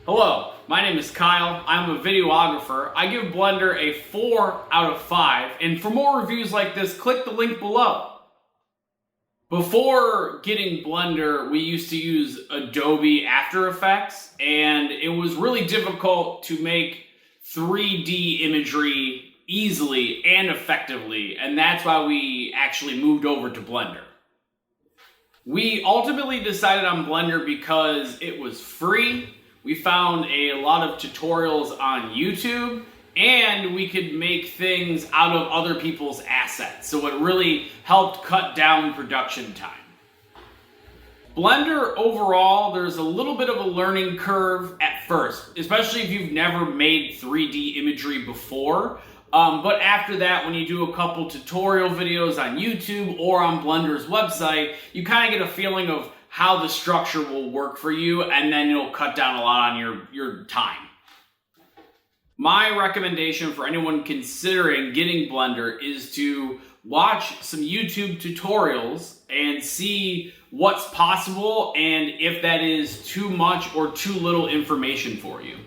Hello, my name is Kyle. I'm a videographer. I give Blender a 4 out of 5, and for more reviews like this, click the link below. Before getting Blender, we used to use Adobe After Effects, and it was really difficult to make 3D imagery easily and effectively, and that's why we actually moved over to Blender. We ultimately decided on Blender because it was free. We found a lot of tutorials on YouTube, and we could make things out of other people's assets. So it really helped cut down production time. Blender overall, there's a little bit of a learning curve at first, especially if you've never made 3D imagery before. But after that, when you do a couple tutorial videos on YouTube or on Blender's website, you kind of get a feeling of how the structure will work for you, and then it'll cut down a lot on your time. My recommendation for anyone considering getting Blender is to watch some YouTube tutorials and see what's possible and if that is too much or too little information for you.